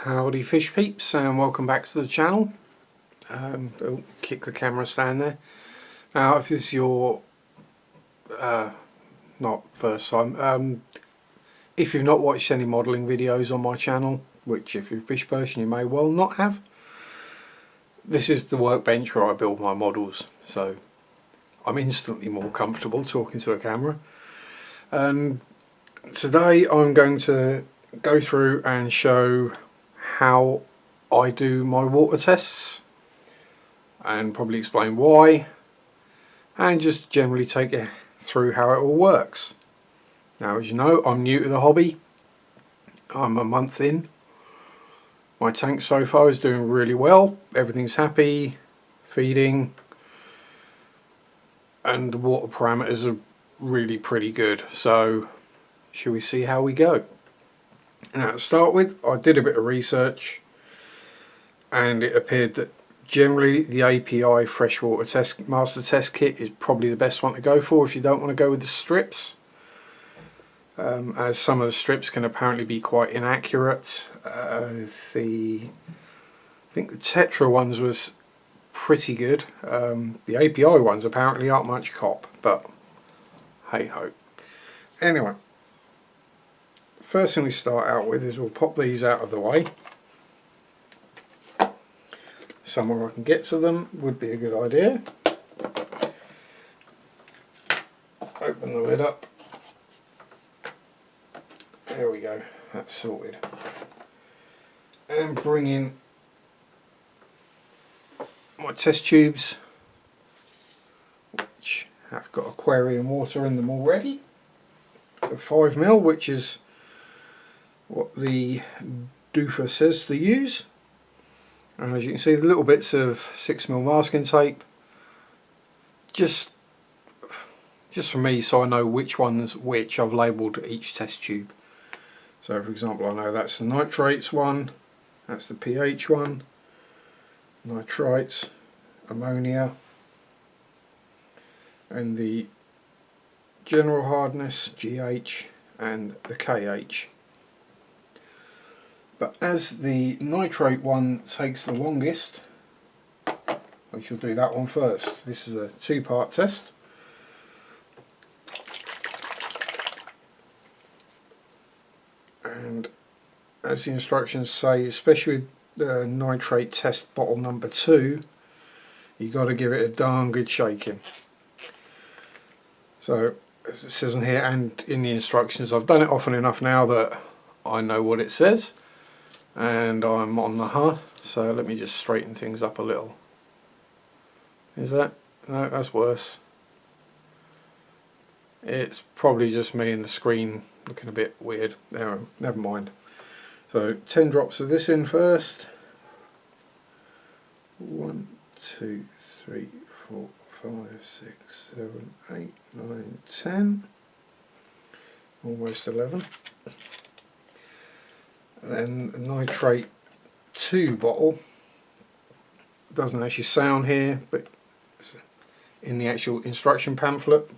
Howdy fish peeps, and welcome back to the channel. I'll kick the camera stand there. Now if this is your not first time, if you've not watched any modelling videos on my channel, which if you're a fish person you may well not have, this is the workbench where I build my models, so I'm instantly more comfortable talking to a camera. And today I'm going to go through and show how I do my water tests, and probably explain why, and just generally take you through how it all works. Now, as you know, I'm new to the hobby. I'm a month in. My tank so far is doing really well. Everything's happy, feeding, and the water parameters are really pretty good. So shall we see how we go? Now, to start with, I did a bit of research and it appeared that generally the API freshwater master test kit is probably the best one to go for if you don't want to go with the strips, as some of the strips can apparently be quite inaccurate. I think the Tetra ones was pretty good. The API ones apparently aren't much cop, but hey ho. Anyway, first thing we start out with is we'll pop these out of the way. Somewhere I can get to them would be a good idea. Open the lid up. There we go, that's sorted. And bring in my test tubes, which have got aquarium water in them already. 5 ml, which is what the doofer says to use. And as you can see, the little bits of 6mm masking tape, just for me, so I know which one's which. I've labelled each test tube. So for example, I know that's the nitrates one, that's the pH one, nitrites, ammonia, and the general hardness, GH, and the KH. But as the nitrate one takes the longest, we shall do that one first. This is a 2-part test. And as the instructions say, especially with the nitrate test bottle number 2, you've got to give it a darn good shaking. So as it says in here and in the instructions, I've done it often enough now that I know what it says. And I'm on the so let me just straighten things up a little. Is that? No, that's worse. It's probably just me and the screen looking a bit weird. There, never mind. So 10 drops of this in first. 1, 2, 3, 4, 5, 6, 7, 8, 9, 10. Almost 11. Then the nitrate 2 bottle, doesn't actually say on here, but in the actual instruction pamphlet it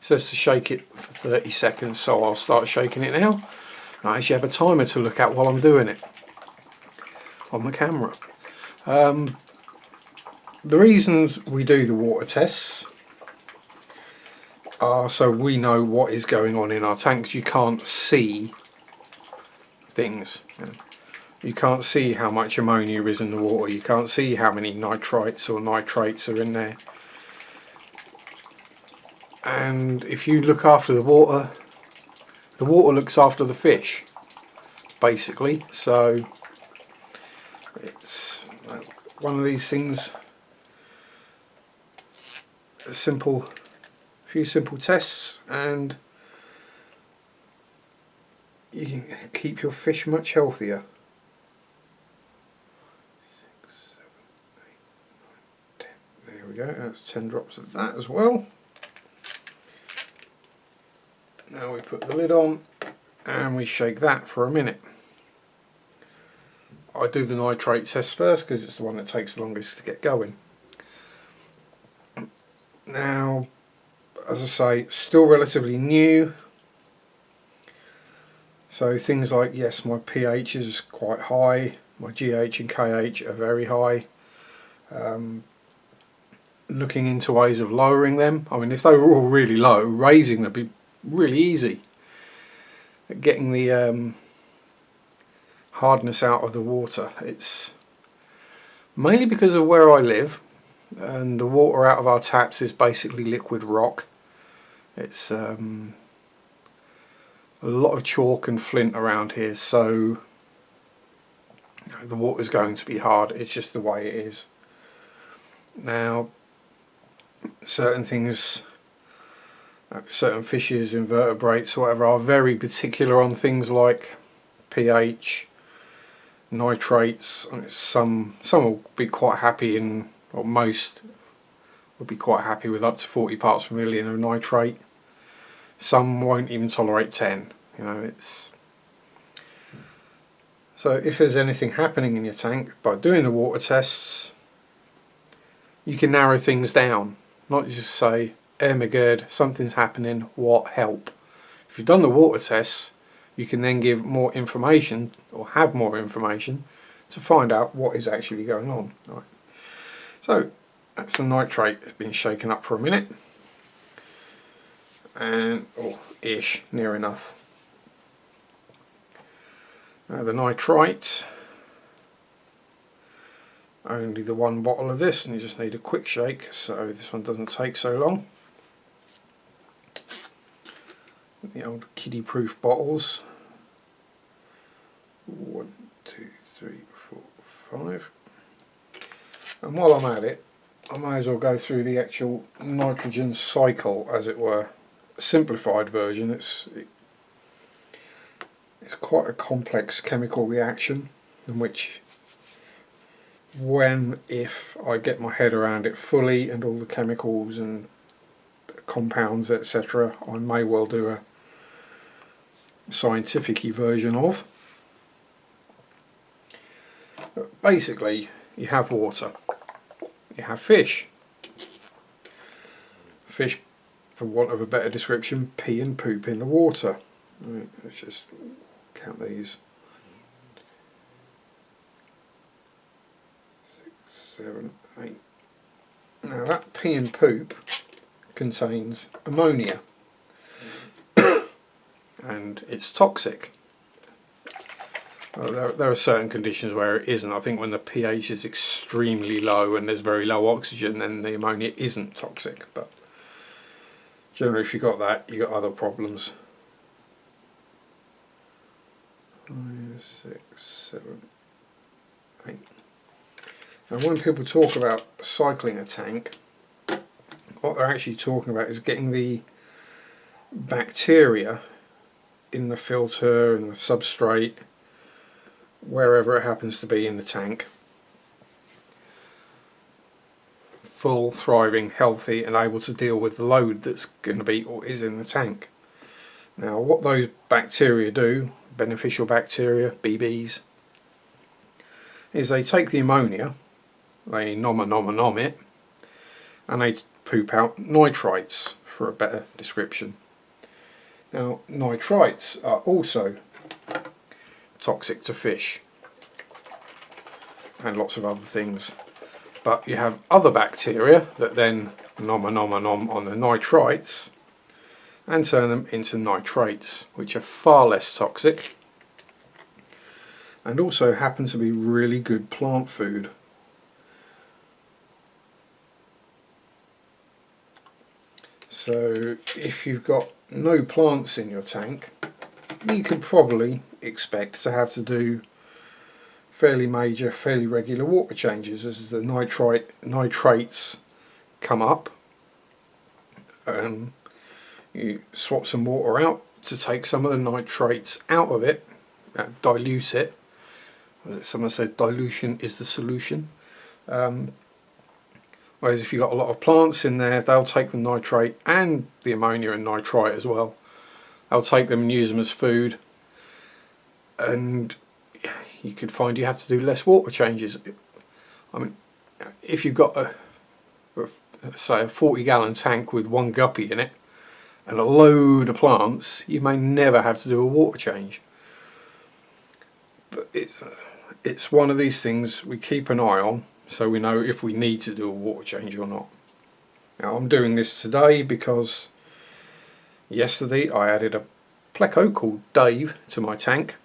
says to shake it for 30 seconds, so I'll start shaking it now. I actually have a timer to look at while I'm doing it on the camera. The reasons we do the water tests are so we know what is going on in our tanks. You can't see things. You can't see how much ammonia is in the water, you can't see how many nitrites or nitrates are in there. And if you look after the water looks after the fish, basically. So it's one of these things, a few simple tests, and you can keep your fish much healthier. 6, 7, 8, 9, 10. There we go, that's 10 drops of that as well. Now we put the lid on and we shake that for a minute. I do the nitrate test first because it's the one that takes the longest to get going. Now, as I say, still relatively new. So things like, yes, my pH is quite high, my GH and KH are very high. Looking into ways of lowering them. I mean, if they were all really low, raising them would be really easy. Getting the hardness out of the water, it's mainly because of where I live, and the water out of our taps is basically liquid rock. It's a lot of chalk and flint around here, so you know, the water's going to be hard. It's just the way it is. Now, certain things, certain fishes, invertebrates, whatever, are very particular on things like pH, nitrates. Some will be quite happy in, or most will be quite happy with up to 40 parts per million of nitrate. Some won't even tolerate 10. You know, it's so if there's anything happening in your tank, by doing the water tests, you can narrow things down. Not just say, McGurd, something's happening, what, help. If you've done the water tests, you can then give more information, or have more information, to find out what is actually going on. Right. So that's the nitrate. It's been shaken up for a minute. And, or ish, near enough. Now the nitrite, only the one bottle of this, and you just need a quick shake, so this one doesn't take so long. The old kiddie proof bottles. 1, 2, 3, 4, 5. And while I'm at it, I may as well go through the actual nitrogen cycle, as it were. A simplified version. It's quite a complex chemical reaction, in which, if I get my head around it fully and all the chemicals and compounds, etc., I may well do a scientific-y version of. But basically, you have water, you have fish. Fish, for want of a better description, pee and poop in the water. Right, let's just count these. 6, 7, 8. Now that pee and poop contains ammonia, and it's toxic. Well, there are certain conditions where it isn't. I think when the pH is extremely low and there's very low oxygen, then the ammonia isn't toxic. But generally, if you've got that, you've got other problems. 5, 6, 7, 8. Now when people talk about cycling a tank, what they're actually talking about is getting the bacteria in the filter and the substrate, wherever it happens to be in the tank, full, thriving, healthy, and able to deal with the load that's going to be or is in the tank. Now what those bacteria do, beneficial bacteria, BBs, is they take the ammonia, they nom it, and they poop out nitrites, for a better description. Now nitrites are also toxic to fish and lots of other things, but you have other bacteria that then nom on the nitrites and turn them into nitrates, which are far less toxic and also happen to be really good plant food. So if you've got no plants in your tank, you could probably expect to have to do fairly major, fairly regular water changes as the nitrates come up, and you swap some water out to take some of the nitrates out of it, dilute it. Someone said dilution is the solution. Whereas if you've got a lot of plants in there, they'll take the nitrate and the ammonia and nitrite as well. They'll take them and use them as food, and you could find you have to do less water changes. I mean, if you've got say a 40-gallon tank with one guppy in it and a load of plants, you may never have to do a water change. it's one of these things we keep an eye on, so we know if we need to do a water change or not. Now I'm doing this today because yesterday I added a pleco called Dave to my tank,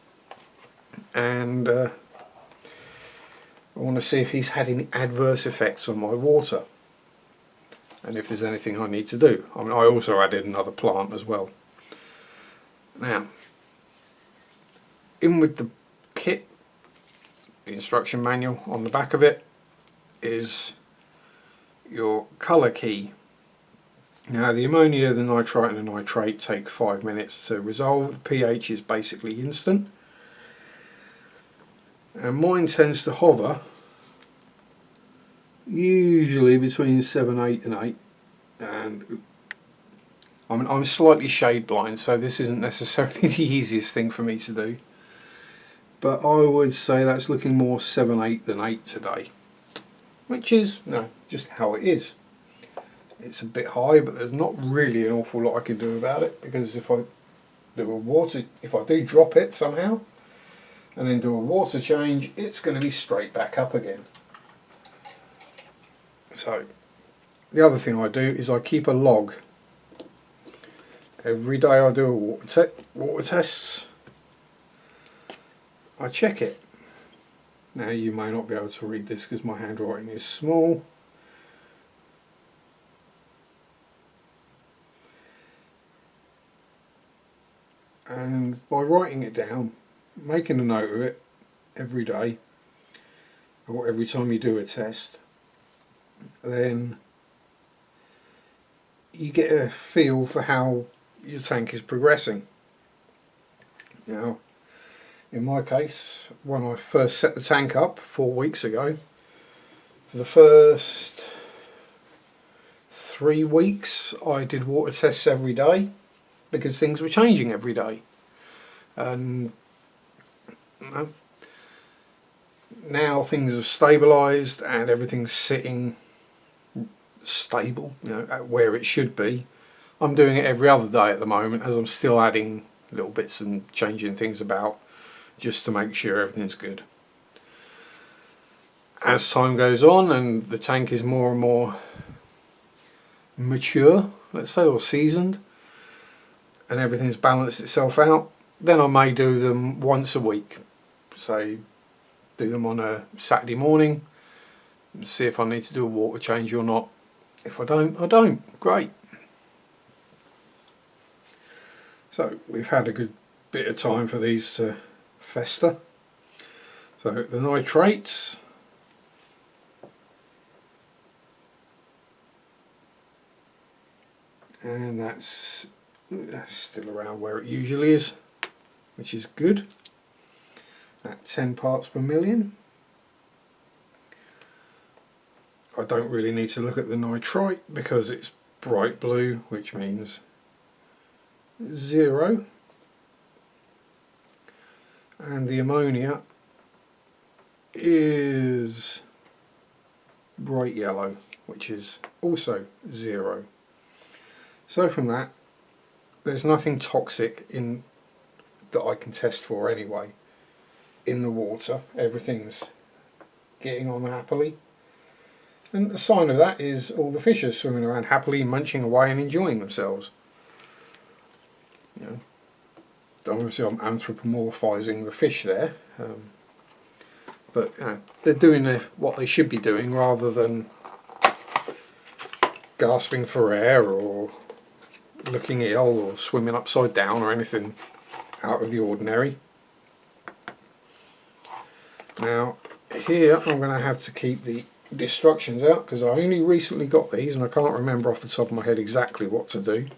and I want to see if he's had any adverse effects on my water and if there's anything I need to do. I mean, I also added another plant as well. Now, in with the kit, the instruction manual on the back of it is your colour key. Now the ammonia, the nitrite and the nitrate take 5 minutes to resolve. The pH is basically instant, and mine tends to hover usually between 7, 8 and 8, and I mean, I'm slightly shade blind, so this isn't necessarily the easiest thing for me to do, but I would say that's looking more 7, 8 than 8 today, which is just how it is. It's a bit high, but there's not really an awful lot I can do about it, because if I do drop it somehow and then do a water change, it's going to be straight back up again. So the other thing I do is I keep a log. Every day I do a water tests, I check it. Now you may not be able to read this because my handwriting is small. And by writing it down, making a note of it every day or every time you do a test, then you get a feel for how your tank is progressing. Now, in my case, when I first set the tank up 4 weeks ago, for the first 3 weeks I did water tests every day, because things were changing every day, and now things have stabilised and everything's sitting stable, at where it should be. I'm doing it every other day at the moment, as I'm still adding little bits and changing things about just to make sure everything's good. As time goes on and the tank is more and more mature, let's say, or seasoned, and everything's balanced itself out, then I may do them once a week. Say, do them on a Saturday morning and see if I need to do a water change or not. If I don't, I don't. Great. So we've had a good bit of time for these to fester. So the nitrates, and that's still around where it usually is, which is good, at 10 parts per million. I don't really need to look at the nitrite because it's bright blue, which means 0, and the ammonia is bright yellow, which is also 0. So from that, there's nothing toxic in that I can test for anyway in the water. Everything's getting on happily, and a sign of that is all the fish are swimming around happily, munching away and enjoying themselves. Obviously I'm anthropomorphizing the fish there, but they're doing what they should be doing, rather than gasping for air or looking ill or swimming upside down or anything out of the ordinary. Now here I'm going to have to keep the instructions out because I only recently got these and I can't remember off the top of my head exactly what to do.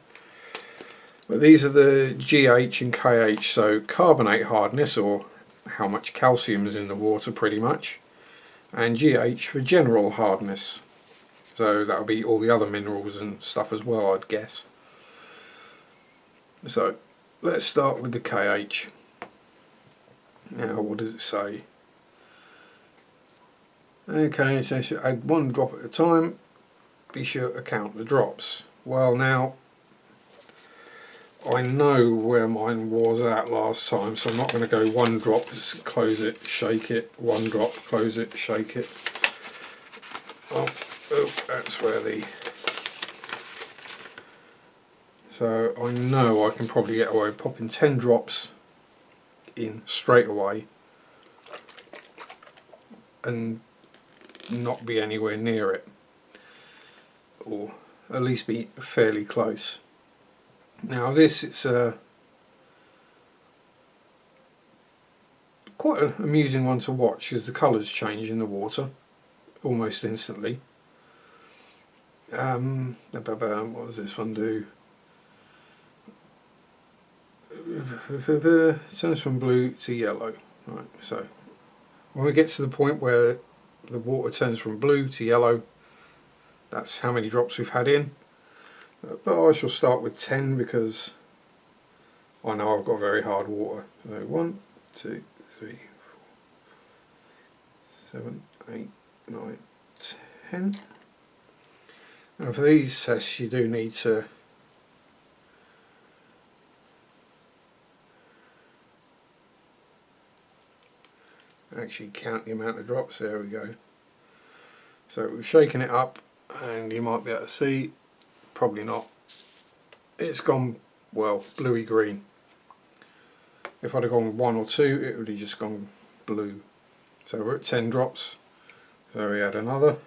But these are the GH and KH, so carbonate hardness, or how much calcium is in the water pretty much, and GH for general hardness, so that'll be all the other minerals and stuff as well, I'd guess. So let's start with the KH. Now what does it say? Okay, it says add 1 drop at a time, be sure to count the drops. Well, now I know where mine was at last time, so I'm not going to go one drop, just close it, shake it, one drop, close it, shake it. Oh, that's where the... So I know I can probably get away with popping 10 drops in straight away and not be anywhere near it, or at least be fairly close. Now this, it's quite an amusing one to watch, because the colours change in the water almost instantly. What does this one do? Turns from blue to yellow. Right, so when we get to the point where the water turns from blue to yellow, that's how many drops we've had in. But I shall start with 10 because I know I've got very hard water. So 1, 2, 3, 4, 7, 8, 9, 10. Now for these tests you do need to actually count the amount of drops. There we go. So we're shaking it up, and you might be able to see, probably not, it's gone, well, bluey green. If I'd have gone 1 or 2, it would have just gone blue. So we're at 10 drops, so we add another,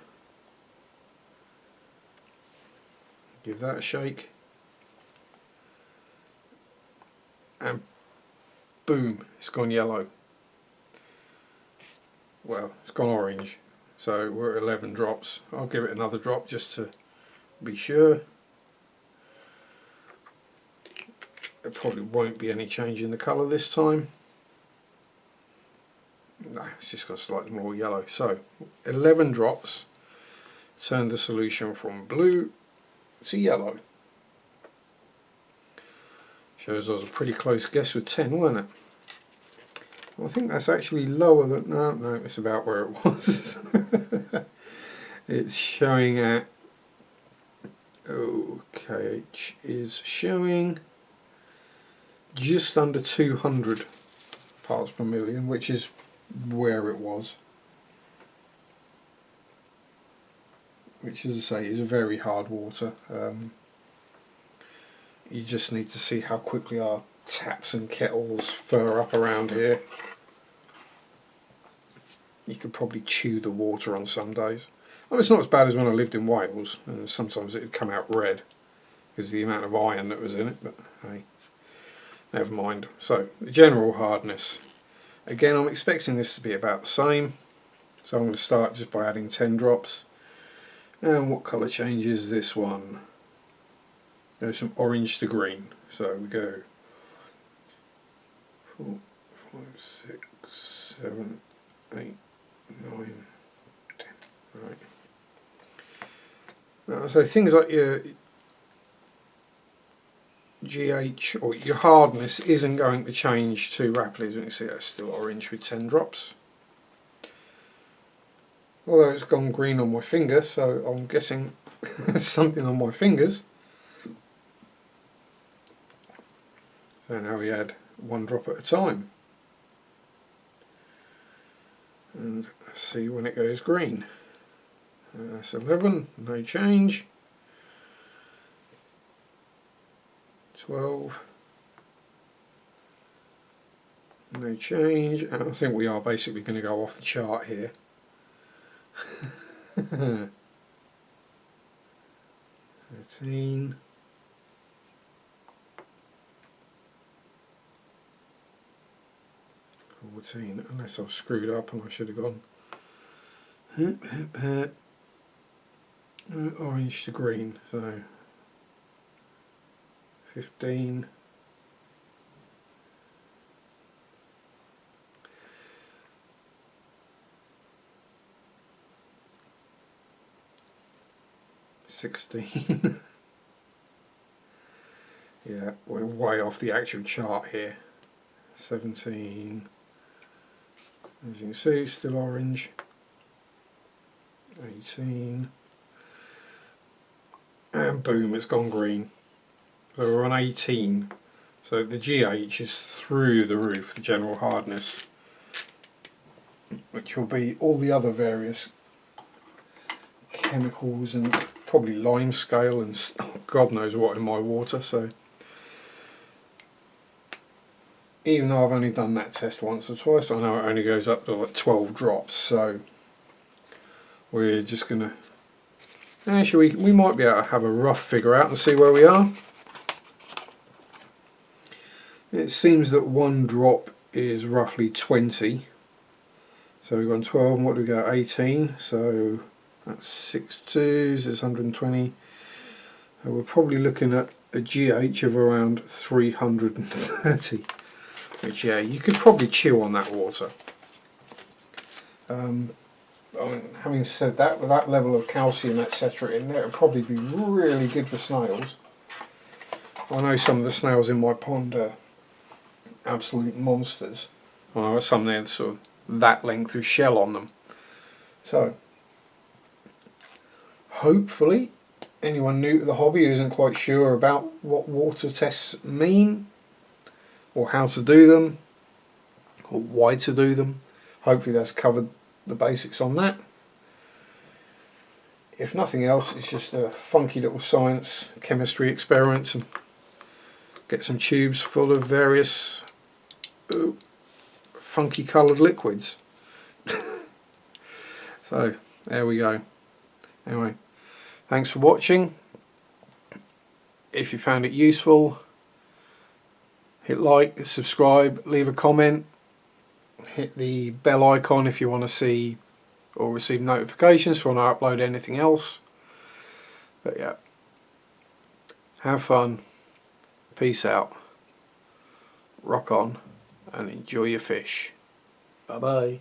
give that a shake, and boom, it's gone yellow. Well, it's gone orange, so we're at 11 drops. I'll give it another drop just to be sure. There probably won't be any change in the colour this time. No, it's just got slightly more yellow. So 11 drops turned the solution from blue to yellow. Shows I was a pretty close guess with 10, wasn't it? I think that's actually lower than, no, it's about where it was. It's showing at, KH is showing just under 200 parts per million, which is where it was. Which, as I say, is very hard water. You just need to see how quickly our taps and kettles fur up around here. You could probably chew the water on some days. Well, it's not as bad as when I lived in Wales, and sometimes it would come out red because of the amount of iron that was in it, but hey, never mind. So the general hardness, again, I'm expecting this to be about the same, so I'm going to start just by adding 10 drops. And what colour change is this one? Goes from orange to green, so we go 4, 5, 6, 7, 8, 9, 10. Right. Now, so things like your GH or your hardness isn't going to change too rapidly. As you can see, that's still orange with 10 drops. Although it's gone green on my finger, so I'm guessing something on my fingers. So now we add 1 drop at a time. And let's see when it goes green. That's 11, no change. 12, no change. And I think we are basically going to go off the chart here. 13. 14, unless I've screwed up and I should have gone orange to green, so 15, 16. Yeah, we're way off the actual chart here. 17, as you can see, still orange. 18, and boom, it's gone green. So we're on 18. So the GH is through the roof, the general hardness, which will be all the other various chemicals and probably lime scale and God knows what in my water. So even though I've only done that test once or twice, I know it only goes up to like 12 drops. So we're just gonna, actually we might be able to have a rough figure out and see where we are. It seems that 1 drop is roughly 20. So we've gone 12, and what do we go? 18. So that's 6 twos, it's 120. So we're probably looking at a GH of around 330. Which, yeah, you could probably chew on that water. I mean, having said that, with that level of calcium etc. in there, it would probably be really good for snails. I know some of the snails in my pond are absolute monsters. I know some there sort of that length of shell on them. So, hopefully, anyone new to the hobby who isn't quite sure about what water tests mean, or how to do them, or why to do them, hopefully that's covered the basics on that. If nothing else, it's just a funky little science chemistry experiment, and get some tubes full of various funky coloured liquids. So there we go. Anyway, thanks for watching. If you found it useful, hit like, subscribe, leave a comment, hit the bell icon if you want to see or receive notifications when I upload anything else. But yeah, have fun, peace out, rock on, and enjoy your fish. Bye bye.